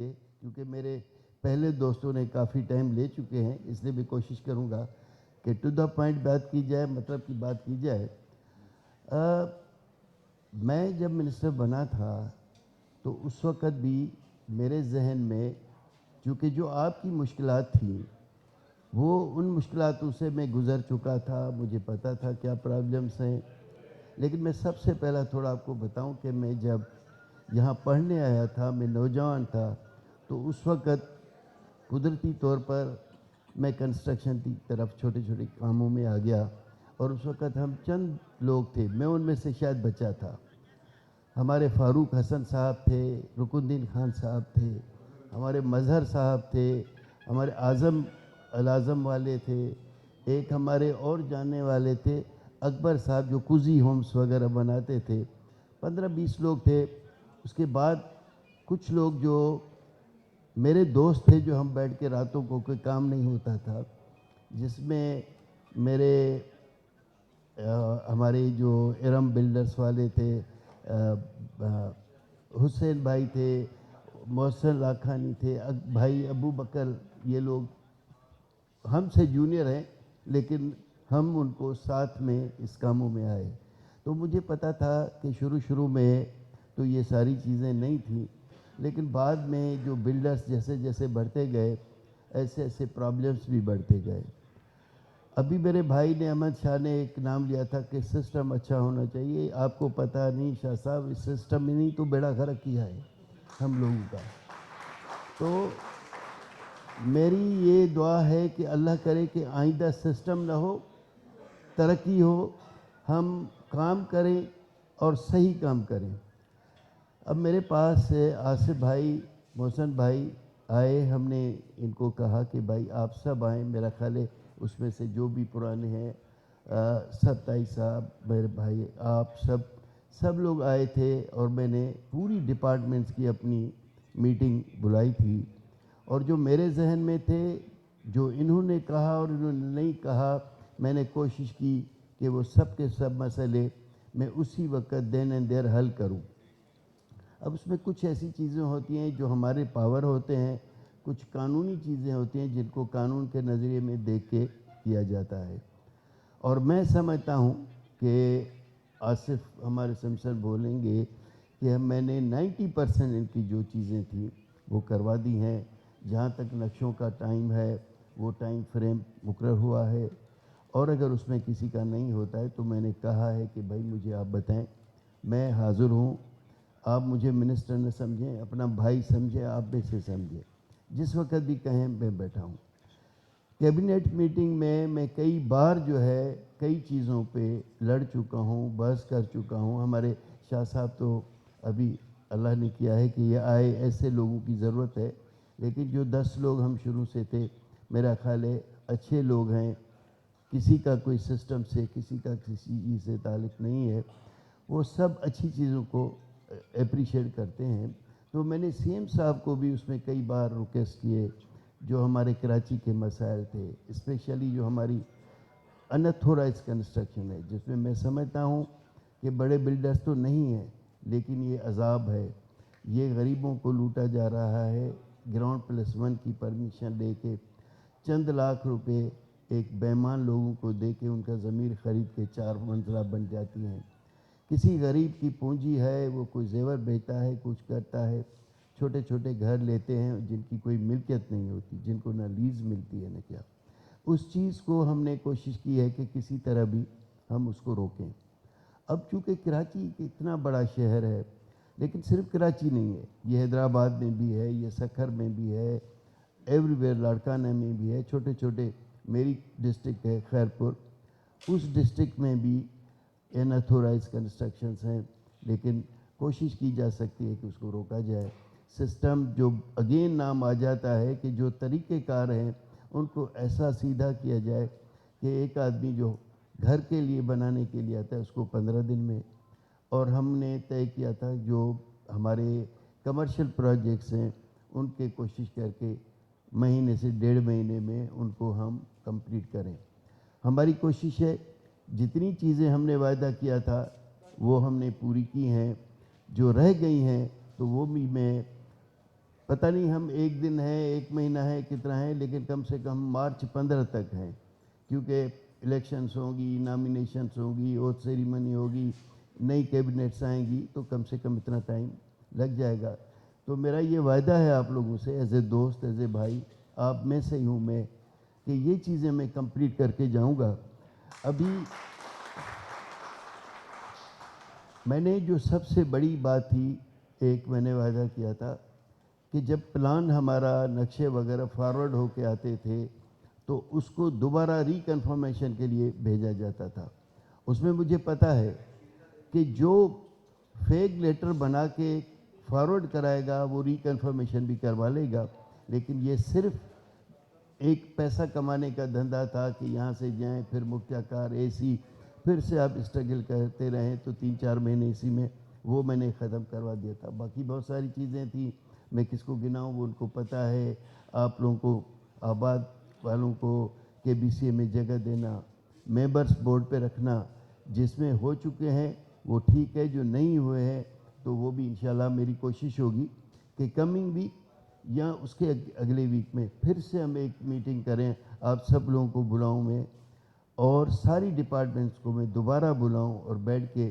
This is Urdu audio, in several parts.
کیونکہ میرے پہلے دوستوں نے کافی ٹائم لے چکے ہیں، اس لیے بھی کوشش کروں گا کہ ٹو دا پوائنٹ بات کی جائے، مطلب کی بات کی جائے۔ میں جب منسٹر بنا تھا تو اس وقت بھی میرے ذہن میں چونکہ جو آپ کی مشکلات تھیں وہ ان مشکلاتوں سے میں گزر چکا تھا، مجھے پتا تھا کیا پرابلمس ہیں۔ لیکن میں سب سے پہلا تھوڑا آپ کو بتاؤں کہ میں جب یہاں پڑھنے آیا تھا، میں نوجوان تھا، تو اس وقت قدرتی طور پر میں کنسٹرکشن کی طرف چھوٹے چھوٹے کاموں میں آ گیا، اور اس وقت ہم چند لوگ تھے، میں ان میں سے شاید بچا تھا۔ ہمارے فاروق حسن صاحب تھے، رکن الدین خان صاحب تھے، ہمارے مظہر صاحب تھے، ہمارے اعظم والے تھے، ایک ہمارے اور جاننے والے تھے اکبر صاحب جو کوزی ہومز وغیرہ بناتے تھے۔ 15-20 لوگ تھے۔ اس کے بعد کچھ لوگ جو میرے دوست تھے، جو ہم بیٹھ کے راتوں کو کوئی کام نہیں ہوتا تھا، جس میں میرے ہمارے جو ارم بلڈرز والے تھے، حسین بھائی تھے، محسن لاکھانی تھے، بھائی ابو بکر، یہ لوگ ہم سے جونیئر ہیں لیکن ہم ان کو ساتھ میں اس کاموں میں آئے۔ تو مجھے پتا تھا کہ شروع میں تو یہ ساری چیزیں نہیں تھیں، لیکن بعد میں جو بلڈرز جیسے جیسے بڑھتے گئے ایسے ایسے پرابلمس بھی بڑھتے گئے۔ ابھی میرے بھائی نے احمد شاہ نے ایک نام لیا تھا کہ سسٹم اچھا ہونا چاہیے۔ آپ کو پتہ نہیں شاہ صاحب، اس سسٹم میں نہیں تو بیڑا غرق کیا ہے ہم لوگوں کا۔ تو میری یہ دعا ہے کہ اللہ کرے کہ آئندہ سسٹم نہ ہو، ترقی ہو، ہم کام کریں اور صحیح کام کریں۔ اب میرے پاس آصف بھائی، محسن بھائی آئے، ہم نے ان کو کہا کہ بھائی آپ سب آئیں، میرا خیال ہے اس میں سے جو بھی پرانے ہیں، ستائی صاحب، میرے بھائی، آپ سب لوگ آئے تھے، اور میں نے پوری ڈپارٹمنٹس کی اپنی میٹنگ بلائی تھی، اور جو میرے ذہن میں تھے، جو انہوں نے کہا اور انہوں نے نہیں کہا، میں نے کوشش کی کہ وہ سب کے سب مسئلے میں اسی وقت دین اینڈ دیر حل کروں۔ اب اس میں کچھ ایسی چیزیں ہوتی ہیں جو ہمارے پاور ہوتے ہیں، کچھ قانونی چیزیں ہوتی ہیں جن کو قانون کے نظریے میں دیکھ کے کیا جاتا ہے، اور میں سمجھتا ہوں کہ آصف ہمارے سمسر بولیں گے کہ میں نے 90% ان کی جو چیزیں تھیں وہ کروا دی ہیں۔ جہاں تک نقشوں کا ٹائم ہے وہ ٹائم فریم مقرر ہوا ہے، اور اگر اس میں کسی کا نہیں ہوتا ہے تو میں نے کہا ہے کہ بھائی مجھے آپ بتائیں، میں حاضر ہوں۔ آپ مجھے منسٹر نہ سمجھیں، اپنا بھائی سمجھیں، آپ میں سے سمجھیں، جس وقت بھی کہیں میں بیٹھا ہوں۔ کیبنٹ میٹنگ میں کئی بار جو ہے کئی چیزوں پہ لڑ چکا ہوں، بحث کر چکا ہوں۔ ہمارے شاہ صاحب تو ابھی اللہ نے کیا ہے کہ یہ آئے، ایسے لوگوں کی ضرورت ہے، لیکن جو 10 لوگ ہم شروع سے تھے، میرا خیال ہے اچھے لوگ ہیں، کسی کا کوئی سسٹم سے، کسی کا کسی چیز سے تعلق نہیں ہے، وہ سب اچھی چیزوں کو اپریشیٹ کرتے ہیں۔ تو میں نے سی ایم صاحب کو بھی اس میں کئی بار ریکویسٹ کیے، جو ہمارے کراچی کے مسائل تھے، اسپیشلی جو ہماری انتھورائز کنسٹرکشن ہے، جس میں میں سمجھتا ہوں کہ بڑے بلڈرز تو نہیں ہیں، لیکن یہ عذاب ہے، یہ غریبوں کو لوٹا جا رہا ہے۔ گراؤنڈ پلس 1 کی پرمیشن لے کے چند لاکھ روپے ایک بیمان لوگوں کو دے کے ان کا ضمیر خرید کے 4 منزلہ بن جاتی ہیں۔ کسی غریب کی پونجی ہے، وہ کوئی زیور بیچتا ہے، کچھ کرتا ہے، چھوٹے چھوٹے گھر لیتے ہیں جن کی کوئی ملکیت نہیں ہوتی، جن کو نہ لیز ملتی ہے نہ کیا۔ اس چیز کو ہم نے کوشش کی ہے کہ کسی طرح بھی ہم اس کو روکیں۔ اب چونکہ کراچی اتنا بڑا شہر ہے، لیکن صرف کراچی نہیں ہے، یہ حیدرآباد میں بھی ہے، یہ سکھر میں بھی ہے، ایوری ویئر لاڑکانہ میں بھی ہے، چھوٹے چھوٹے، میری ڈسٹرکٹ ہے خیرپور، اس ڈسٹرکٹ میں بھی انتھورائز کنسٹرکشنز ہیں، لیکن کوشش کی جا سکتی ہے کہ اس کو روکا جائے۔ سسٹم جو اگین نام آ جاتا ہے کہ جو طریقہ کار ہیں ان کو ایسا سیدھا کیا جائے کہ ایک آدمی جو گھر کے لیے بنانے کے لیے آتا ہے اس کو 15 دن میں، اور ہم نے طے کیا تھا جو ہمارے کمرشل پروجیکٹس ہیں ان کے کوشش کر کے مہینے سے 1.5 مہینے میں ان کو ہم کمپلیٹ کریں۔ ہماری کوشش ہے، جتنی چیزیں ہم نے وعدہ کیا تھا وہ ہم نے پوری کی ہیں، جو رہ گئی ہیں تو وہ بھی میں پتہ نہیں ہم ایک دن ہیں، ایک مہینہ ہے، کتنا ہے، لیکن کم سے کم مارچ 15 تک ہیں، کیونکہ الیکشنز ہوں گی، نامینیشنز ہوں گی، اوتھ سیریمنی ہوگی، نئی کیبنٹس آئیں گی، تو کم سے کم اتنا ٹائم لگ جائے گا. تو میرا یہ وعدہ ہے آپ لوگوں سے، ایز اے دوست، ایز اے بھائی، آپ میں سے ہی ہوں میں، کہ یہ چیزیں میں کمپلیٹ کر کے جاؤں گا. ابھی میں نے جو سب سے بڑی بات تھی، ایک میں نے وعدہ کیا تھا کہ جب پلان ہمارا نقشے وغیرہ فارورڈ ہو کے آتے تھے تو اس کو دوبارہ ریکنفرمیشن کے لیے بھیجا جاتا تھا. اس میں مجھے پتہ ہے کہ جو فیک لیٹر بنا کے فارورڈ کرائے گا وہ ریکنفرمیشن بھی کروا لے گا، لیکن یہ صرف ایک پیسہ کمانے کا دھندا تھا کہ یہاں سے جائیں، پھر مکھیہ کار اے سی، پھر سے آپ اسٹرگل کرتے رہیں تو 3-4 مہینے اسی میں وہ میں نے ختم کروا دیا تھا. باقی بہت ساری چیزیں تھیں، میں کس کو گناؤں وہ ان کو پتہ ہے. آپ لوگوں کو، آباد والوں کو کے بی سی اے میں جگہ دینا، ممبرس بورڈ پہ رکھنا، جس میں ہو چکے ہیں وہ ٹھیک ہے، جو نہیں ہوئے ہیں تو وہ بھی انشاءاللہ میری کوشش ہوگی کہ کمنگ ویک یا اس کے اگلے ویک میں پھر سے ہم ایک میٹنگ کریں. آپ سب لوگوں کو بلاؤں میں، اور ساری ڈپارٹمنٹس کو میں دوبارہ بلاؤں اور بیٹھ کے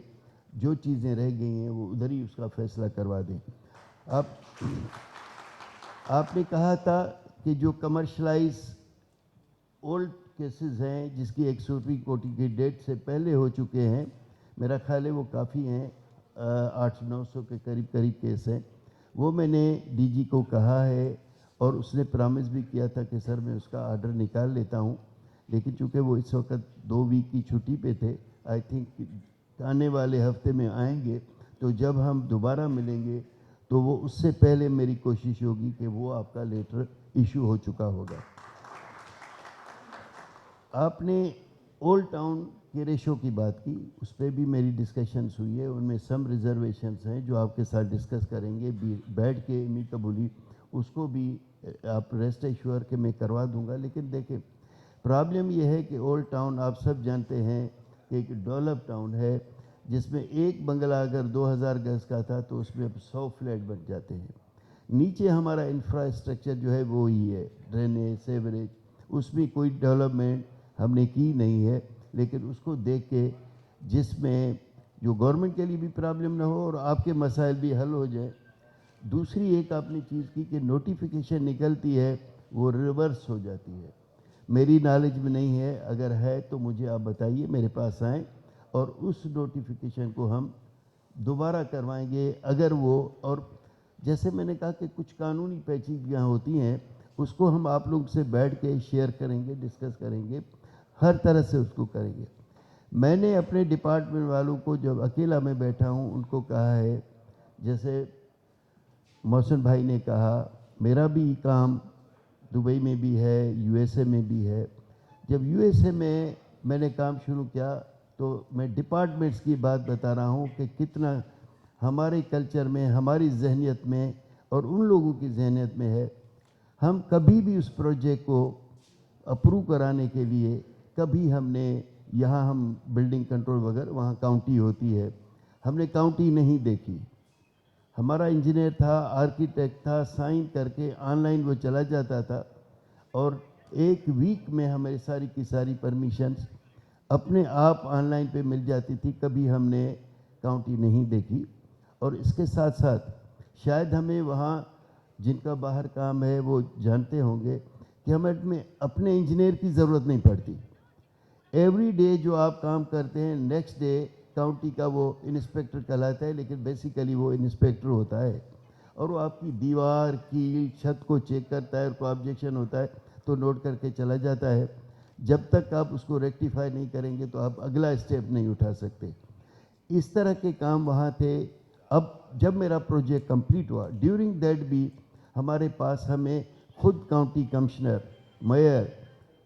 جو چیزیں رہ گئی ہیں وہ ادھر ہی اس کا فیصلہ کروا دیں. آپ نے کہا تھا کہ جو کمرشلائز اولڈ کیسز ہیں جس کی 100 کی ڈیٹ سے پہلے ہو چکے ہیں، میرا خیال ہے وہ کافی ہیں، 800-900 کے قریب کیس ہیں. وہ میں نے ڈی جی کو کہا ہے اور اس نے پرامس بھی کیا تھا کہ سر میں اس کا آرڈر نکال لیتا ہوں، لیکن چونکہ وہ اس وقت 2 ویک کی چھٹی پہ تھے، آئی تھنک آنے والے ہفتے میں آئیں گے. تو جب ہم دوبارہ ملیں گے تو وہ اس سے پہلے میری کوشش ہوگی کہ وہ آپ کا لیٹر ایشو ہو چکا ہوگا. آپ نے اولڈ ٹاؤن کے ریشو کی بات کی، اس پہ بھی میری ڈسکشنز ہوئی ہے. ان میں سم ریزرویشنز ہیں جو آپ کے ساتھ ڈسکس کریں گے بیٹھ کے امی قبولی، اس کو بھی آپ ریسٹ ایشور کہ میں کروا دوں گا. لیکن دیکھیں، پرابلم یہ ہے کہ اولڈ ٹاؤن آپ سب جانتے ہیں کہ ایک ڈیولپ ٹاؤن ہے، جس میں ایک بنگلہ اگر 2000 گز کا تھا تو اس میں اب 100 فلیٹ بن جاتے ہیں. نیچے ہمارا انفراسٹرکچر جو ہے وہی ہے، ڈرینیج، سیوریج، اس میں کوئی ڈیولپمنٹ ہم نے کی نہیں ہے. لیکن اس کو دیکھ کے جس میں جو گورنمنٹ کے لیے بھی پرابلم نہ ہو اور آپ کے مسائل بھی حل ہو جائے. دوسری ایک آپ نے چیز کی کہ نوٹیفیکیشن نکلتی ہے وہ ریورس ہو جاتی ہے. میری نالج میں نہیں ہے، اگر ہے تو مجھے آپ بتائیے، میرے پاس آئیں اور اس نوٹیفیکیشن کو ہم دوبارہ کروائیں گے. اگر وہ، اور جیسے میں نے کہا کہ کچھ قانونی پیچیدگیاں ہوتی ہیں، اس کو ہم آپ لوگ سے بیٹھ کے شیئر کریں گے، ڈسکس کریں گے، ہر طرح سے اس کو کریں گے. میں نے اپنے ڈپارٹمنٹ والوں کو جب اکیلا میں بیٹھا ہوں ان کو کہا ہے، جیسے محسن بھائی نے کہا، میرا بھی کام دبئی میں بھی ہے، یو ایس اے میں بھی ہے. جب یو ایس اے میں نے کام شروع کیا تو میں ڈپارٹمنٹس کی بات بتا رہا ہوں کہ کتنا ہمارے کلچر میں، ہماری ذہنیت میں اور ان لوگوں کی ذہنیت میں ہے. ہم کبھی بھی اس پروجیکٹ کو اپروو کرانے کے لیے، کبھی ہم نے یہاں ہم بلڈنگ کنٹرول وغیرہ وہاں کاؤنٹی ہوتی ہے، ہم نے کاؤنٹی نہیں دیکھی. ہمارا انجینئر تھا، آرکیٹیکٹ تھا، سائن کر کے آن لائن وہ چلا جاتا تھا اور ایک ویک میں ہماری ساری کی ساری پرمیشنز اپنے آپ آن لائن پہ مل جاتی تھی. کبھی ہم نے کاؤنٹی نہیں دیکھی. اور اس کے ساتھ ساتھ شاید ہمیں وہاں جن کا باہر کام ہے وہ جانتے ہوں گے کہ ہمیں اپنے انجینئر کی ضرورت نہیں پڑتی. ایوری ڈے جو آپ کام کرتے ہیں، نیکسٹ ڈے کاؤنٹی کا وہ انسپیکٹر کہلاتا ہے، لیکن بیسیکلی وہ انسپیکٹر ہوتا ہے اور وہ آپ کی دیوار کی چھت کو چیک کرتا ہے اور کوئی آبجیکشن ہوتا ہے تو نوٹ کر کے چلا جاتا ہے. جب تک آپ اس کو ریکٹیفائی نہیں کریں گے تو آپ اگلا اسٹیپ نہیں اٹھا سکتے. اس طرح کے کام وہاں تھے. اب جب میرا پروجیکٹ کمپلیٹ ہوا، ڈیورنگ دیٹ بھی ہمارے پاس ہمیں خود کاؤنٹی کمشنر، میئر،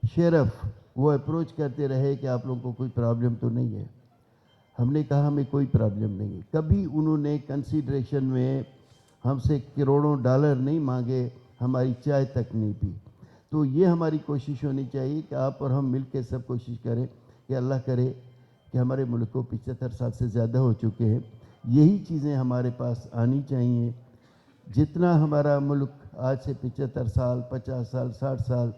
شیرف وہ اپروچ کرتے رہے کہ آپ لوگوں کو کوئی پرابلم تو نہیں ہے. ہم نے کہا ہمیں کوئی پرابلم نہیں ہے. کبھی انہوں نے کنسیڈریشن میں ہم سے کروڑوں ڈالر نہیں مانگے، ہماری چائے تک نہیں پی. تو یہ ہماری کوشش ہونی چاہیے کہ آپ اور ہم مل کے سب کوشش کریں کہ اللہ کرے کہ ہمارے ملک کو 75 سال سے زیادہ ہو چکے ہیں، یہی چیزیں ہمارے پاس آنی چاہیے. جتنا ہمارا ملک آج سے 75 سال 50 سال 60 سال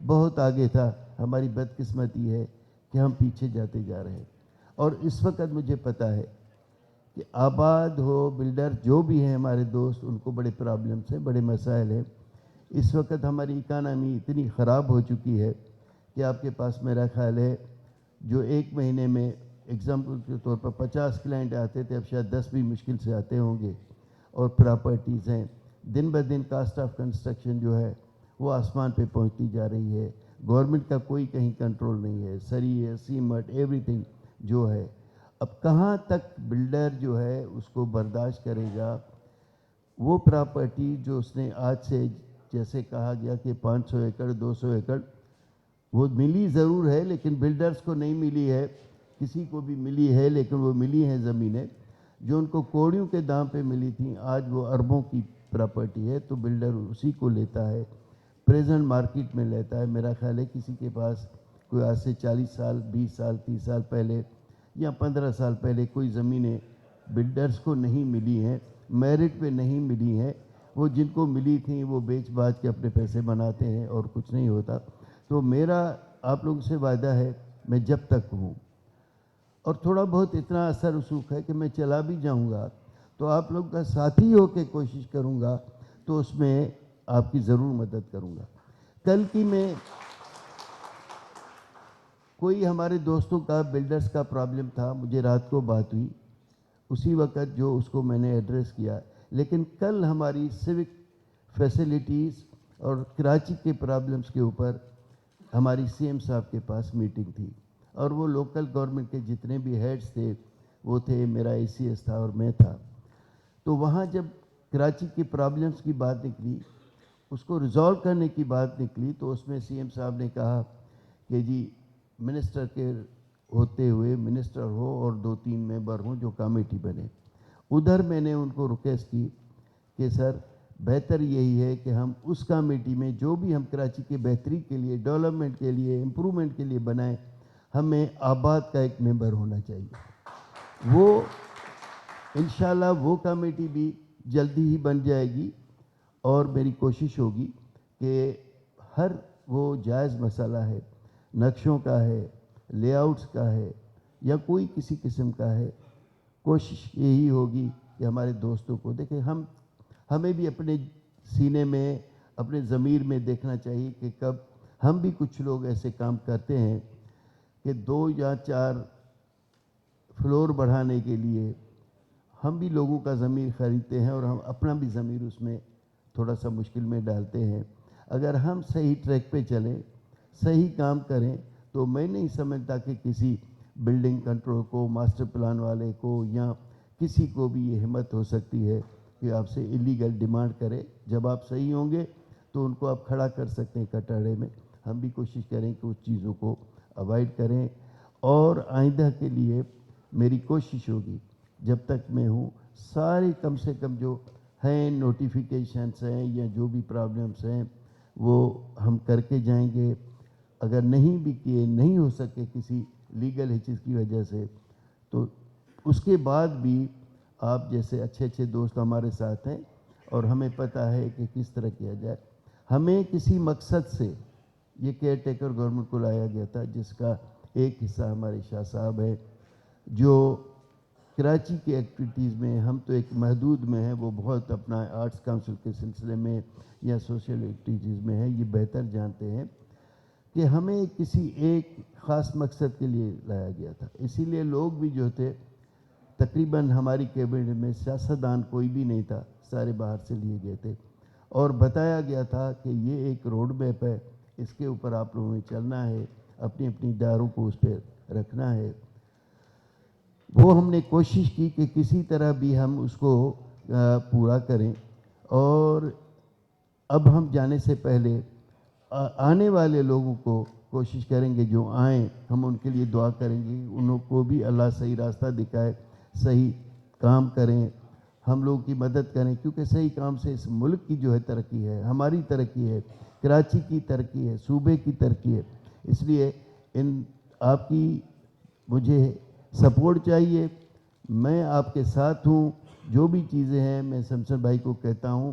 بہت آگے تھا. ہماری بدقسمتی ہے کہ ہم پیچھے جاتے جا رہے ہیں. اور اس وقت مجھے پتہ ہے کہ آباد ہو بلڈر جو بھی ہیں ہمارے دوست, ان کو بڑے پرابلمس ہیں, بڑے مسائل ہیں. اس وقت ہماری اکانومی اتنی خراب ہو چکی ہے کہ آپ کے پاس میرا خیال ہے جو ایک مہینے میں ایگزامپل کے طور پر 50 کلائنٹ آتے تھے, اب شاید 10 بھی مشکل سے آتے ہوں گے. اور پراپرٹیز ہیں, دن بہ دن کاسٹ آف کنسٹرکشن جو ہے وہ آسمان پہ پہنچتی جا رہی ہے. گورنمنٹ کا کوئی کہیں کنٹرول نہیں ہے. سری ہے, سیمٹ, ایوری تھنگ جو ہے. اب کہاں تک بلڈر جو ہے اس کو برداشت کرے گا؟ وہ پراپرٹی جو اس نے آج سے جیسے کہا گیا کہ 500 ایکڑ 200 ایکڑ وہ ملی ضرور ہے, لیکن بلڈرز کو نہیں ملی ہے. کسی کو بھی ملی ہے لیکن وہ ملی ہیں زمینیں جو ان کو کوڑیوں کے دام پہ ملی تھیں, آج وہ اربوں کی پراپرٹی ہے. تو بلڈر اسی کو لیتا ہے, پریزنٹ مارکیٹ میں لیتا ہے. میرا خیال ہے کسی کے پاس کوئی آج سے 40 سال 20 سال 30 سال پہلے یا 15 سال پہلے کوئی زمینیں بلڈرز کو نہیں ملی ہیں, میرٹ پہ نہیں ملی ہیں. وہ جن کو ملی تھیں وہ بیچ باچ کے اپنے پیسے بناتے ہیں اور کچھ نہیں ہوتا. تو میرا آپ لوگوں سے وعدہ ہے, میں جب تک ہوں اور تھوڑا بہت اتنا اثر رسوخ ہے کہ میں چلا بھی جاؤں گا تو آپ لوگ کا ساتھی ہو کے کوشش کروں گا, تو اس میں آپ کی ضرور مدد کروں گا. کل کی میں کوئی ہمارے دوستوں کا بلڈرز کا پرابلم تھا, مجھے رات کو بات ہوئی, اسی وقت جو اس کو میں نے ایڈریس کیا. لیکن کل ہماری سوک فیسلٹیز اور کراچی کے پرابلمس کے اوپر ہماری سی ایم صاحب کے پاس میٹنگ تھی, اور وہ لوکل گورنمنٹ کے جتنے بھی ہیڈز تھے وہ تھے, میرا اے سی ایس تھا اور میں تھا. تو وہاں جب کراچی کی پرابلمس کی بات نکلی, اس کو ریزالو کرنے کی بات نکلی, تو اس میں سی ایم صاحب نے کہا کہ جی منسٹر کے ہوتے ہوئے منسٹر ہو اور 2-3 ممبر ہوں جو کمیٹی بنے. ادھر میں نے ان کو ریکویسٹ کی کہ سر بہتر یہی ہے کہ ہم اس کمیٹی میں جو بھی ہم کراچی کے بہتری کے لیے, ڈیولپمنٹ کے لیے, امپرومنٹ کے لیے بنائیں, ہمیں آباد کا ایک ممبر ہونا چاہیے. وہ انشاءاللہ وہ کمیٹی بھی جلدی ہی بن جائے گی, اور میری کوشش ہوگی کہ ہر وہ جائز مسئلہ ہے, نقشوں کا ہے, لے آؤٹس کا ہے, یا کوئی کسی قسم کا ہے, کوشش یہی ہوگی کہ ہمارے دوستوں کو دیکھیں. ہمیں بھی اپنے سینے میں, اپنے ضمیر میں دیکھنا چاہیے کہ کب ہم بھی کچھ لوگ ایسے کام کرتے ہیں کہ 2 یا 4 فلور بڑھانے کے لیے ہم بھی لوگوں کا ضمیر خریدتے ہیں, اور ہم اپنا بھی ضمیر اس میں تھوڑا سا مشکل میں ڈالتے ہیں. اگر ہم صحیح ٹریک پہ چلیں, صحیح کام کریں, تو میں نہیں سمجھتا کہ کسی بلڈنگ کنٹرول کو, ماسٹر پلان والے کو, یا کسی کو بھی یہ ہمت ہو سکتی ہے کہ آپ سے ایلیگل ڈیمانڈ کرے. جب آپ صحیح ہوں گے تو ان کو آپ کھڑا کر سکتے ہیں کٹڑے میں. ہم بھی کوشش کریں کہ اس چیزوں کو اوائڈ کریں, اور آئندہ کے لیے میری کوشش ہوگی جب تک میں ہوں سارے کم سے کم جو ہیں نوٹیفیکیشنس ہیں یا جو بھی پرابلمس ہیں وہ ہم کر کے جائیں گے. اگر نہیں بھی کیے, نہیں ہو سکے کسی لیگل ہچز کی وجہ سے, تو اس کے بعد بھی آپ جیسے اچھے اچھے دوست ہمارے ساتھ ہیں, اور ہمیں پتہ ہے کہ کس طرح کیا جائے. ہمیں کسی مقصد سے یہ کیئر ٹیکر گورنمنٹ کو لایا گیا تھا, جس کا ایک حصہ ہمارے شاہ صاحب ہے, جو کراچی کی ایکٹیویٹیز میں, ہم تو ایک محدود میں ہیں, وہ بہت اپنا آرٹس کاؤنسل کے سلسلے میں یا سوشل ایکٹیویٹیز میں ہیں, یہ بہتر جانتے ہیں کہ ہمیں کسی ایک خاص مقصد کے لیے لایا گیا تھا. اسی لیے لوگ بھی جو تھے, تقریباً ہماری کیبنٹ میں سیاستدان کوئی بھی نہیں تھا, سارے باہر سے لیے گئے تھے, اور بتایا گیا تھا کہ یہ ایک روڈ میپ ہے, اس کے اوپر آپ لوگوں نے چلنا ہے, اپنی اپنی اداروں کو اس پہ رکھنا ہے. وہ ہم نے کوشش کی کہ کسی طرح بھی ہم اس کو پورا کریں. اور اب ہم جانے سے پہلے آنے والے لوگوں کو کوشش کریں گے, جو آئیں ہم ان کے لیے دعا کریں گے, انہوں کو بھی اللہ صحیح راستہ دکھائے, صحیح کام کریں, ہم لوگوں کی مدد کریں, کیونکہ صحیح کام سے اس ملک کی جو ہے ترقی ہے, ہماری ترقی ہے, کراچی کی ترقی ہے, صوبے کی ترقی ہے. اس لیے آپ کی مجھے سپورٹ چاہیے. میں آپ کے ساتھ ہوں. جو بھی چیزیں ہیں میں شمشاد بھائی کو کہتا ہوں